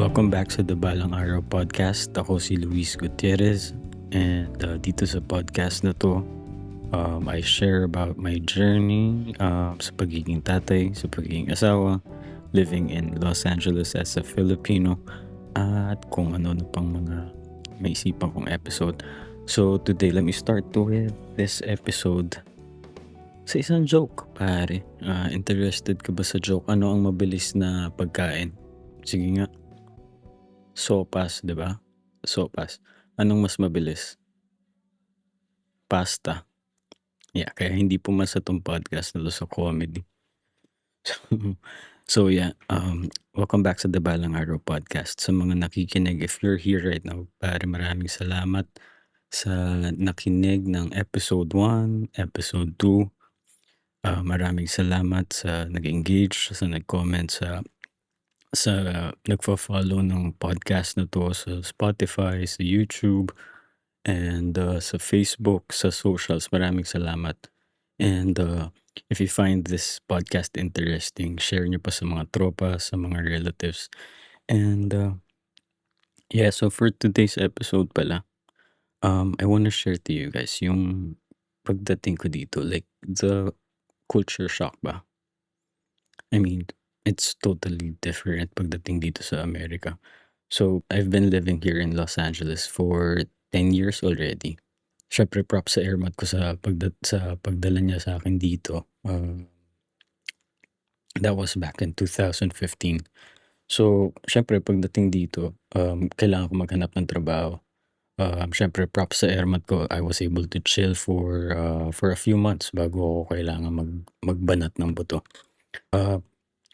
Welcome back sa The Balang Araw Podcast. Ako si Luis Gutierrez and dito sa podcast na to, I share about my journey sa pagiging tatay, sa pagiging asawa, living in Los Angeles as a Filipino, at kung ano na pang mga maisipan kong episode. So today, let me start with this episode sa isang joke, pare. Interested ka ba sa joke? Ano ang mabilis na pagkain? Sige nga. Sopas, 'di ba? Sopas. Anong mas mabilis? Pasta. Yeah, kaya hindi pumasa 'tong podcast na 'to sa comedy. So yeah, welcome back sa The Balang Araw Podcast. Sa mga nakikinig, if you're here right now, pare maraming salamat sa nakinig ng episode 1, episode 2. Maraming salamat sa nag-engage, sa nag-comment, sa nagfo-follow ng podcast na 'to sa Spotify, sa YouTube, and sa Facebook, sa socials. Maraming salamat. And if you find this podcast interesting, share nyo pa sa mga tropa, sa mga relatives. And yeah, so for today's episode pala, I wanna share to you guys yung pagdating ko dito, like the culture shock ba? I mean, it's totally different pagdating dito sa Amerika. So, I've been living here in Los Angeles for 10 years already. Siyempre props sa airmat ko sa pagdala niya sa akin dito. That was back in 2015. So, siyempre pagdating dito, kailangan ko maghanap ng trabaho. Siyempre props sa airmat ko, I was able to chill for a few months bago ako kailangan magbanat ng buto.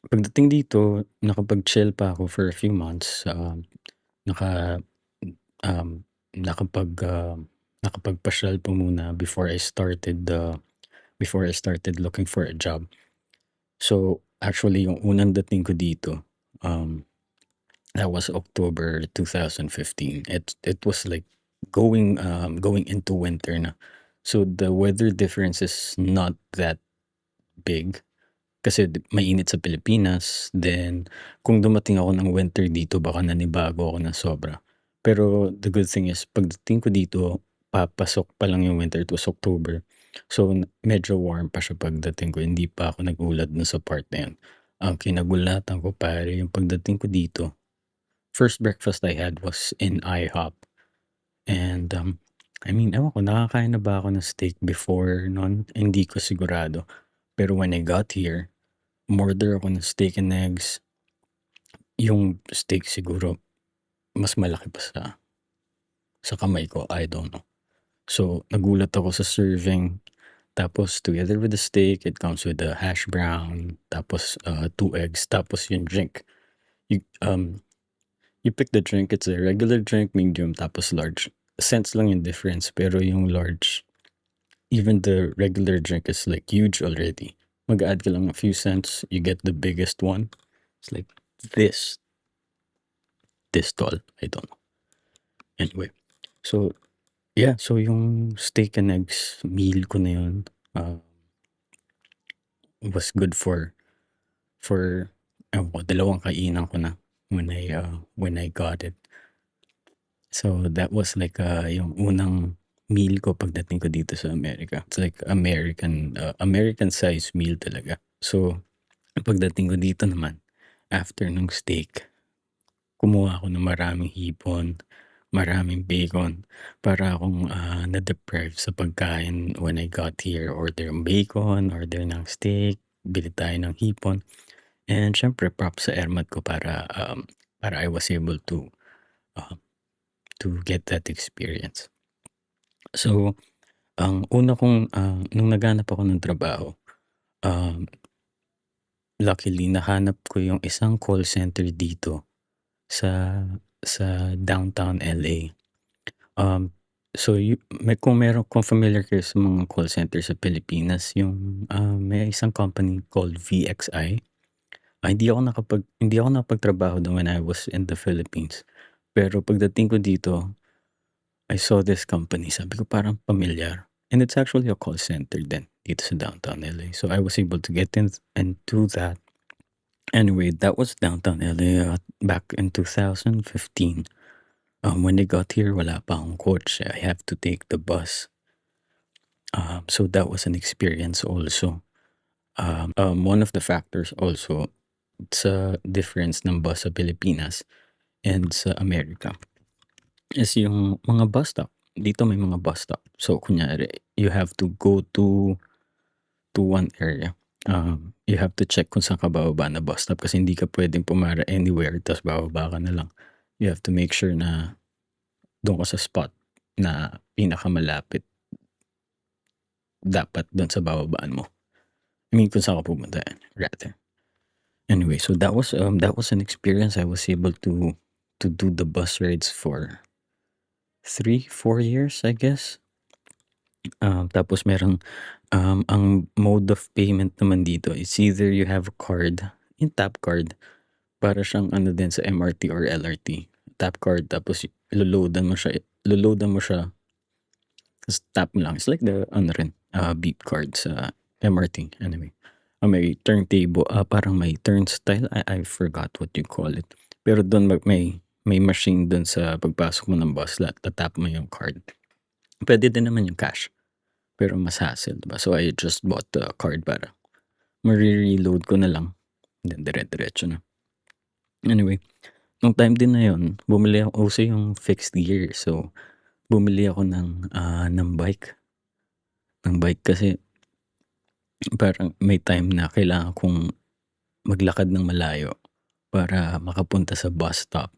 Pagdating dito, nakapag-chill pa ako for a few months. Naka um, nakapag nakapagpasyal pa muna before I started looking for a job. So, actually yung unang dating ko dito, that was October 2015. It was like going into winter na. So the weather difference is not that big kasi mainit sa Pilipinas. Then kung dumating ako ng winter dito, baka nanibago ako ng sobra. Pero the good thing is pagdating ko dito, papasok pa lang yung winter. It was October. So medyo warm pa siya pagdating ko. Hindi pa ako nagulat na sa part na yun. Ang kinagulatan ko pare, yung pagdating ko dito, first breakfast I had was in IHOP. And I mean, ewan ko, nakakain na ba ako ng steak before nun? Hindi ko sigurado. Pero when I got here, umorder ako ng steak and eggs. Yung steak siguro mas malaki pa sa kamay ko, I don't know. So nagulat ako sa serving. Tapos together with the steak, it comes with a hash brown, tapos 2 eggs, tapos yung drink. You pick the drink, it's a regular drink, medium, tapos large. Cents lang yung difference, pero yung large, even the regular drink is like huge already. Mag-add ka lang a few cents, you get the biggest one. It's like this tall, I don't know. Anyway, so yeah, so yung steak and eggs meal ko na yun was good for dalawang kainan ko na when I got it. So that was like yung unang meal ko pagdating ko dito sa Amerika. It's like American size meal talaga. So pagdating ko dito naman, after nung steak, kumuha ako ng maraming hipon, maraming bacon, para akong na-deprive sa pagkain when I got here. Order ng bacon, order ng steak, bili tayo ng hipon. And syempre props sa airmat ko para I was able to get that experience. So, ang una kong nung naghanap ako ng trabaho, luckily nahanap ko yung isang call center dito sa downtown LA. So kung familiar kayo sa mga call center sa Pilipinas, yung may isang company called VXI. Hindi ako nakapagtrabaho doon when I was in the Philippines. Pero pagdating ko dito, I saw this company. Sabi ko parang familiar. And it's actually a call center din dito sa downtown LA. So I was able to get into that. Anyway, that was downtown LA back in 2015. When I got here, wala pa akong coach. I have to take the bus. So that was an experience also. One of the factors also sa difference ng bus sa Pilipinas and sa Amerika is yung mga bus stop. Dito may mga bus stop. So kunyari, you have to go to one area. You have to check kung saan ka bababa na bus stop kasi hindi ka pwedeng pumara anywhere tapos bababa ka na lang. You have to make sure na doon ka sa spot na pinakamalapit dapat doon sa bababaan mo. I mean, kung saan ka pupunta rather. Anyway, so that was an experience. I was able to do the bus rides for 3-4 years, I guess. Tapos merong ang mode of payment naman dito is either you have a card, yung tap card, para siyang ano din sa MRT or LRT. Tap card tapos loloadan mo siya tapos tap mo lang. It's like the ano rin, beep card sa MRT. Anyway, may turntable, parang may turnstile. I forgot what you call it. Pero doon may machine doon sa pagpasok mo ng bus, tatap mo yung card. Pwede din naman yung cash. Pero mas hassle, diba? So I just bought the card para reload ko na lang. Then dire-diretso na. Anyway, nung time din na yun, bumili ako uso yung fixed gear. So bumili ako ng bike. Ng bike kasi parang may time na kailangan kong maglakad ng malayo para makapunta sa bus stop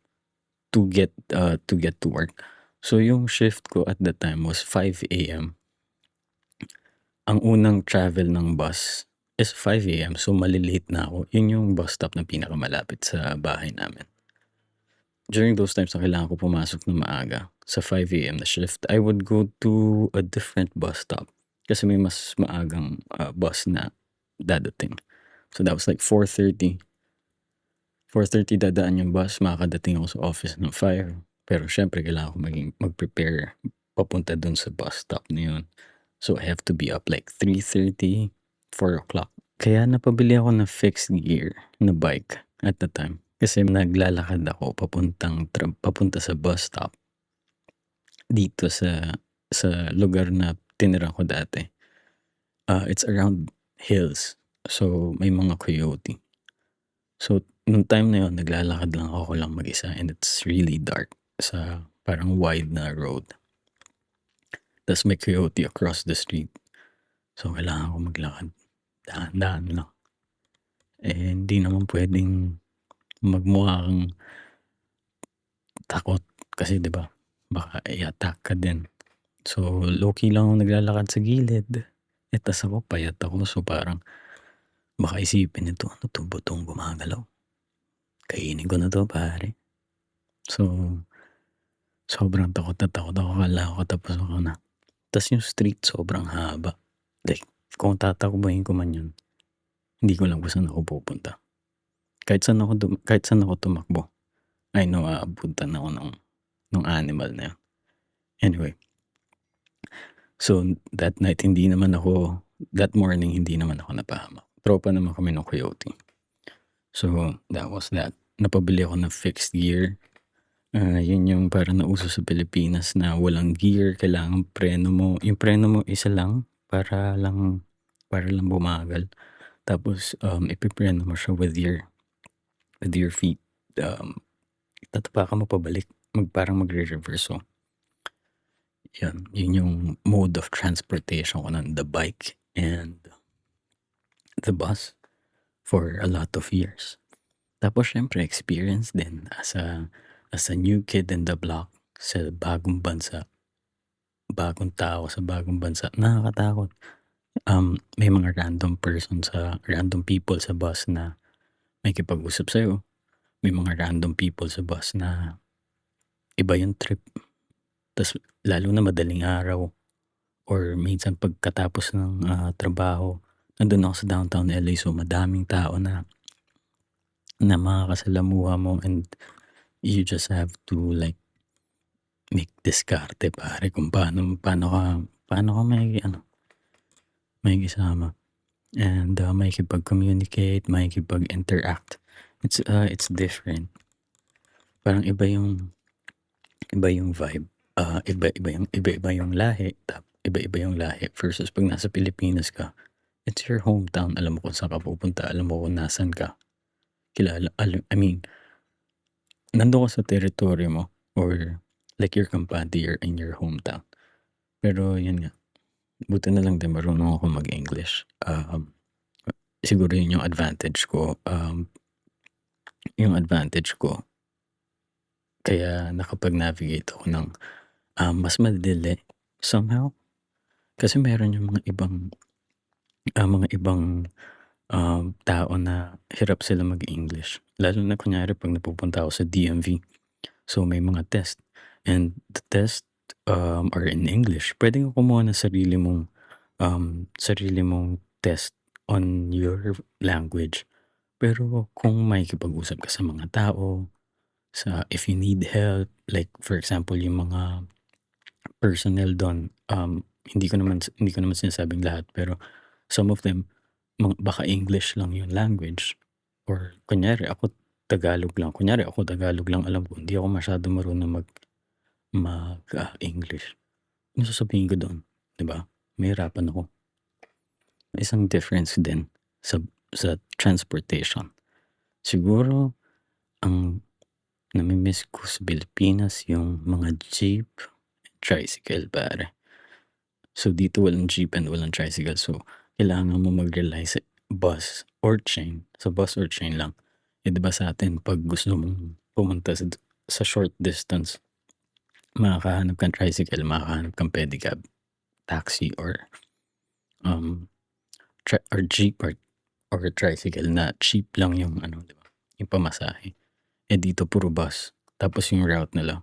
to get to work. So yung shift ko at the time was 5 AM. Ang unang travel ng bus is 5 AM, so malilate na ako. Yun yung bus stop na pinakamalapit sa bahay namin. During those times na kailangan ko pumasok ng maaga sa 5 AM na shift, I would go to a different bus stop kasi may mas maagang bus na dadating. So that was like 4:30. 4:30 dadaan yung bus, makakadating ako sa office ng 5. Pero syempre kailangan ko mag-prepare papunta dun sa bus stop na yun. So I have to be up like 3:30, 4 o'clock. Kaya napabili ako ng fixed gear na bike at the time. Kasi naglalakad ako papunta sa bus stop dito sa lugar na tinira ko dati. It's around hills. So may mga coyote. So nung time na yun, naglalakad lang ako lang mag-isa and it's really dark sa parang wide na road. Tapos may coyote across the street. So kailangan ko maglakad. Dahan-dahan lang. Eh hindi naman pwedeng magmukha kang takot kasi 'di ba baka i-attack ka din. So low-key lang ako naglalakad sa gilid. Tas ako payat ako so parang baka isipin nito, ano 'to, butong gumagalaw. Kainin ko na 'to pare. So sobrang takot na takot ako, akala ko tapos ako na. Tas yung street sobrang haba. Like kung tatakbuhin ko man yun, hindi ko lang kung saan ako pupunta. Kahit saan ako tumakbo, I know aabutan ako nung animal na yun. Anyway, so that morning hindi naman ako napahamak. Tropa naman kami ng coyote. So that was that. Napabili ako ng fixed gear. Yun yung parang nauso sa Pilipinas na walang gear, kailangan preno mo. Yung preno mo isa lang para lang bumagal. Tapos ipipreno mo siya with your feet. Tatapakan mo pabalik, parang magre-reverse. So yun yung mode of transportation ko ng the bike and the bus for a lot of years. Tapos syempre experience din as a new kid in the block sa bagong bansa. Bagong tao sa bagong bansa. Nakakatakot. May mga random people sa bus na makikipag-usap sa'yo. May mga random people sa bus na iba yung trip. Tas lalo na madaling araw or minsan pagkatapos ng trabaho, nandun ako sa downtown LA so madaming tao na makakasalamuha mo and you just have to like make diskarte pare kung paano ka makikisama. and makikipag-communicate, makikipag-interact. It's different. Parang iba yung vibe. Iba-iba yung lahi, iba-iba yung lahi versus 'pag nasa Pilipinas ka, it's your hometown. Alam mo kung saan ka pupunta, alam mo kung nasaan ka. I mean, nando'n ka sa teritoryo mo or like your kampante, you're in your hometown. Pero yun nga, buti na lang din marunong akong mag-English. Siguro yun yung advantage ko. Yung advantage ko kaya nakapag-navigate ako ng, mas madali somehow. Kasi meron yung mga ibang tao na hirap sila mag-English. Lalo na kunyari 'pag napupunta ako sa DMV. So, may mga test and the test, are in English. Puwede kang kumuha ng sarili mong test on your language. Pero kung makikipag-usap ka sa mga tao, if you need help, like for example yung mga personnel dun, hindi ko naman sinasabing lahat, pero some of them baka English lang yung language or kunyari ako Tagalog lang alam ko, hindi ako masyadong marunong English. Anong sasabihin ko dun, 'di ba? Mahihirapan ako. Isang difference din sa transportation. Siguro ang nami-miss ko sa Pilipinas yung mga jeep, tricycle pare. So, dito walang jeep and walang tricycle. So, kailangan mo mag-rely sa bus or train. Sa bus or train lang. Eh, 'di ba sa'tin 'pag gusto mong pumunta sa short distance, makakahanap kang tricycle, makakahanap kang pedicab, taxi um, or jeep or tricycle na cheap lang yung ano, 'di ba, yung pamasahe. Eh, dito puro bus. Tapos yung route nila,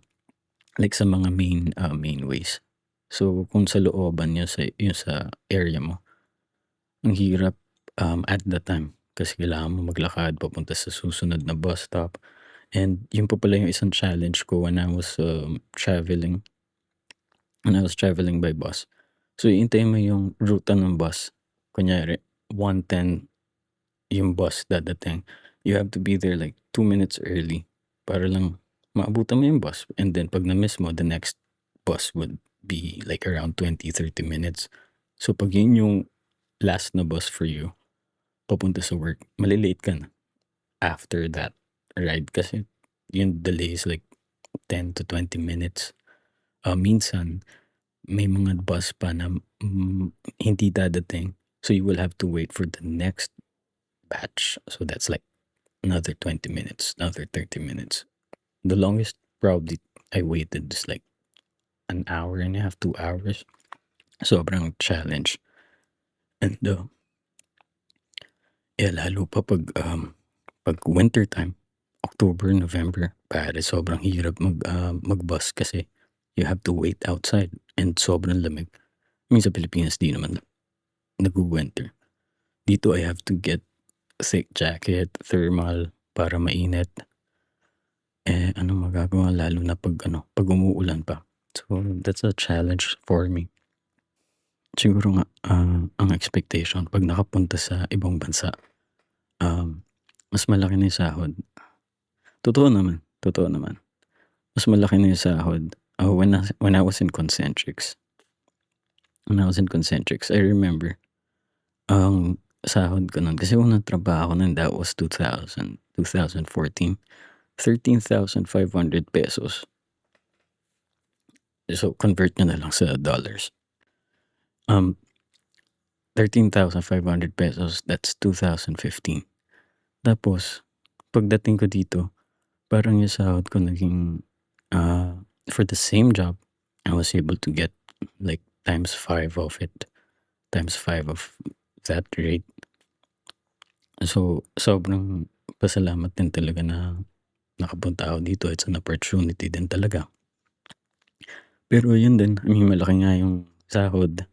like sa mga main ways. So, kung sa looban yung sa area mo, ang hirap, at that time kasi kailangan mo maglakad papunta sa susunod na bus stop. And yun pa pala yung isang challenge ko when I was traveling by bus. So, hihintayin mo yung ruta ng bus. Kunyari 1:10 yung bus dadating. You have to be there like 2 minutes early para lang maabutan mo yung bus. And then 'pag na-miss mo, the next bus would be like around 20-30 minutes. So, 'pag yun yung last na bus for you papunta sa work, male-late ka na after that ride kasi yung delay is like 10 to 20 minutes. Minsan may mga bus pa na, hindi dadating. So, you will have to wait for the next batch. So, that's like another 20 minutes, another 30 minutes. The longest probably I waited is like an hour and a half, 2 hours. Sobrang challenge. And, lalo pa 'pag winter time, October, November, pare sobrang hirap mag-bus kasi you have to wait outside and sobrang lamig. I mean sa Pilipinas 'di naman nagwi-winter. Dito I have to get thick jacket, thermal para mainit. Eh, anong magagawa lalo na 'pag umuulan pa. So, that's a challenge for me. Siguro nga, ang expectation 'pag nakapunta sa ibang bansa, mas malaki na yung sahod. Totoo naman, totoo naman. Mas malaki na yung sahod. When I was in Concentrix, I remember ang sahod ko nun kasi unang trabaho ko nun, that was 2014, 13,500 pesos. So, convert niyo na lang sa dollars. 13,500 pesos, that's 2015. Tapos pagdating ko dito, parang yung sahod ko naging, for the same job, I was able to get like times 5 of it, times 5 of that rate. So, sobrang pasalamat din talaga na nakapunta ako dito. It's an opportunity din talaga. Pero yun din, I mean malaki nga yung sahod,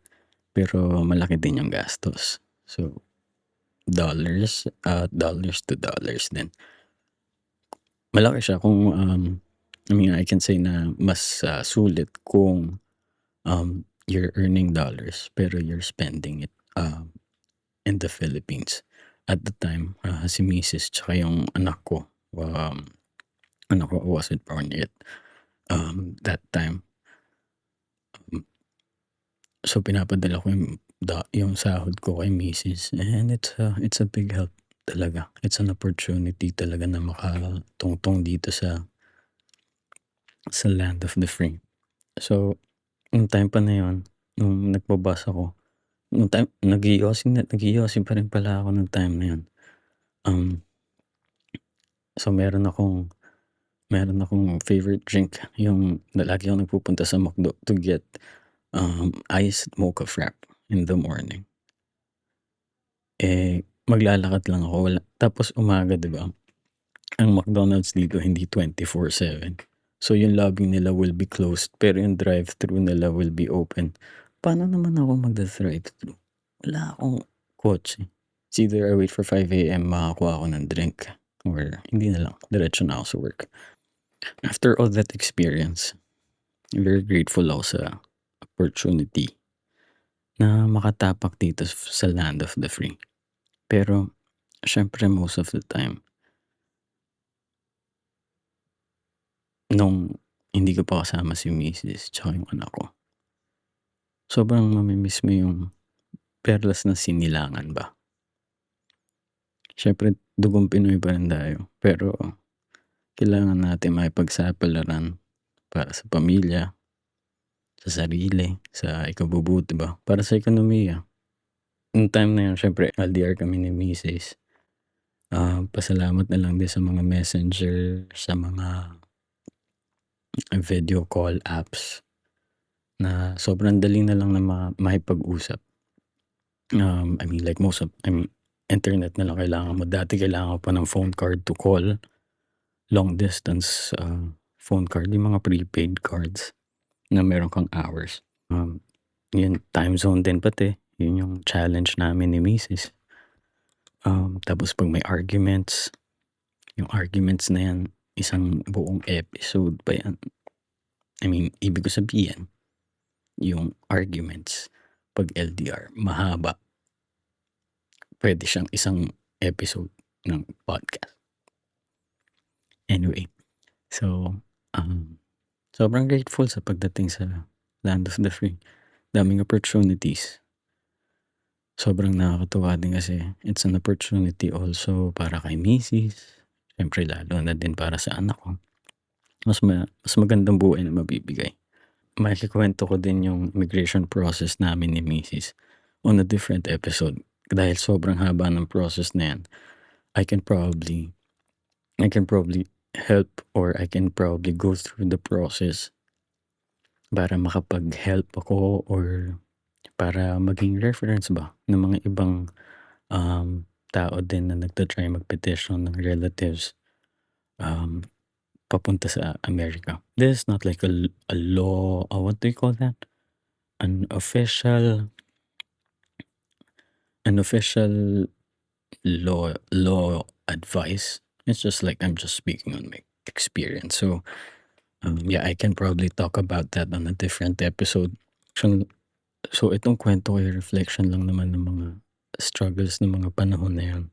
pero malaki din yung gastos. So, dollars to dollars din. Malaki siya kung, I mean I can say na mas, sulit kung, you're earning dollars pero you're spending it, in the Philippines. At the time, si misis tsaka yung anak ko wasn't born yet, that time. So pinapadala ko yung sahod ko kay misis, and it's a big help talaga. It's an opportunity talaga na makatungtong dito sa land of the free. So, nung time pa na yun, nung nagba-bus ako, nung time nag-iossi pa rin pala ako nung time na yun. Um, so meron akong favorite drink, yung lagi akong nagpupunta sa McDo to get, iced mocha frap in the morning. Maglalakad lang ako, tapos umaga, 'di ba, ang McDonald's dito hindi 24/7. So yung lobby nila will be closed pero yung drive-thru nila will be open. Paano naman ako magda-drive-thru? Wala akong kotse. It's either I wait for 5 AM makakuha ako ng drink, or hindi na lang, diretso na ako sa work. After all that experience, very grateful ako sa opportunity na makatapak dito sa land of the free. Pero siyempre most of the time, nung hindi ko pa kasama si misis tsaka yung anak ko, sobrang mami-miss mo yung perlas na sinilangan ba. Siyempre dugong Pinoy pa rin tayo, pero kailangan natin makipagsapalaran para sa pamilya, sa sarili, sa ikabubuti ba, para sa ekonomiya. Nung time na yun siyempre LDR kami ni misis. Pasalamat na lang din sa mga messenger, sa mga video call apps na sobrang dali na lang na makipag-usap. Internet na lang kailangan mo. Dati kailangan ko pa ng phone card to call, long distance, phone card, yung mga prepaid cards na meron kang hours. Yun, time zone din pati, yun yung challenge namin ni misis. Tapos 'pag may arguments, yung arguments na yan, isang buong episode pa yan. Ibig ko sabihin, yung arguments 'pag LDR mahaba. Puwede siyang isang episode ng podcast. Anyway, so, sobrang grateful sa pagdating sa land of the free. Daming opportunities. Sobrang nakakatuwa din kasi it's an opportunity also para kay misis, siyempre lalo na din para sa anak ko. Mas magandang buhay na mabibigay. Maikukuwento ko din yung immigration process namin ni misis on a different episode. Dahil sobrang haba ng process na yan, I can probably help, or I can probably go through the process para makapag-help ako, or para maging reference ba ng mga ibang tao din na nagta-try mag-petition ng relatives papunta sa America. This is not like a law, what do you call that? An official law advice. It's just like I'm just speaking on my experience. So, yeah, I can probably talk about that on a different episode. So itong kwento ko ay reflection lang naman ng mga struggles ng mga panahon na yun.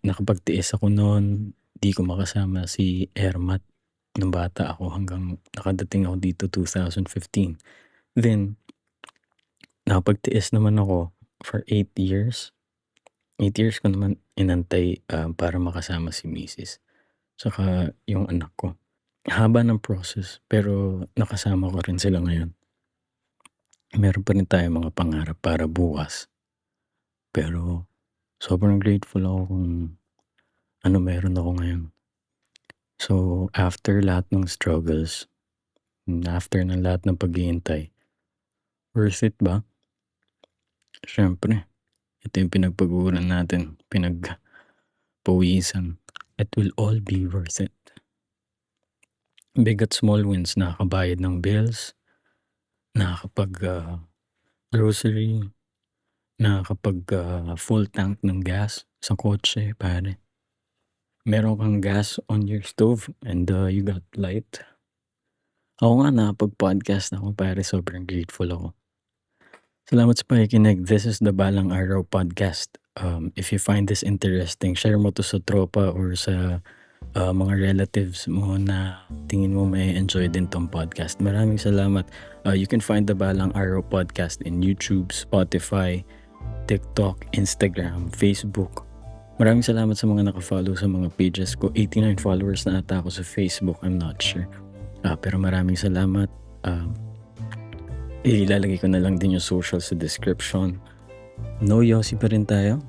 Nakapagtiis ako noon, di ko makasama si Ermat nung bata ako hanggang nakadating ako dito 2015. Then, nakapagtiis naman ako for 8 years. 8 years ko naman inantay para makasama si misis. Tsaka yung anak ko. Haba ng process pero nakasama ko rin sila ngayon. Meron pa rin tayong mga pangarap para bukas. Pero sobrang grateful ako kung ano meron ako ngayon. So, after lahat ng struggles, after ng lahat ng paghihintay, worth it ba? Siyempre, ito yung pinagpaguran natin, pinagpawisan. It will all be worth it. Big at small wins, nakakabayad ng bills, nakakapag-grocery, nakakapag-full tank ng gas sa kotse, pare. Meron kang gas on your stove and you got light. Ako nga nakapag-podcast ako, pare, sobrang grateful ako. Salamat sa pakikinig. This is the Balang Araw Podcast. If you find this interesting, share mo to sa tropa or sa mga relatives mo na tingin mo may enjoy din tong podcast. Maraming salamat. You can find the Balang Araw Podcast in YouTube, Spotify, TikTok, Instagram, Facebook. Maraming salamat sa mga nakafollow sa mga pages ko. 89 followers na ata ako sa Facebook. I'm not sure. Pero maraming salamat. Ilalagay ko na lang din yung social sa description. No Yossi pa rin tayo.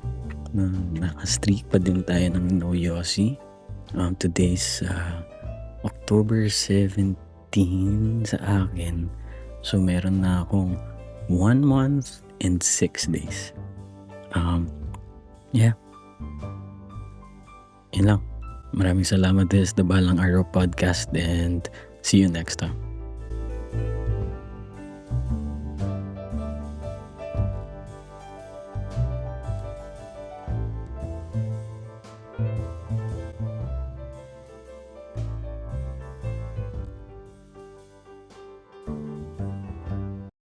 Naka-streak pa din tayo ng No Yossi. Today's October 17 sa akin. So meron na akong 1 month and 6 days. Yeah. Yun lang. Maraming salamat. This is the Balang Araw Podcast and see you next time.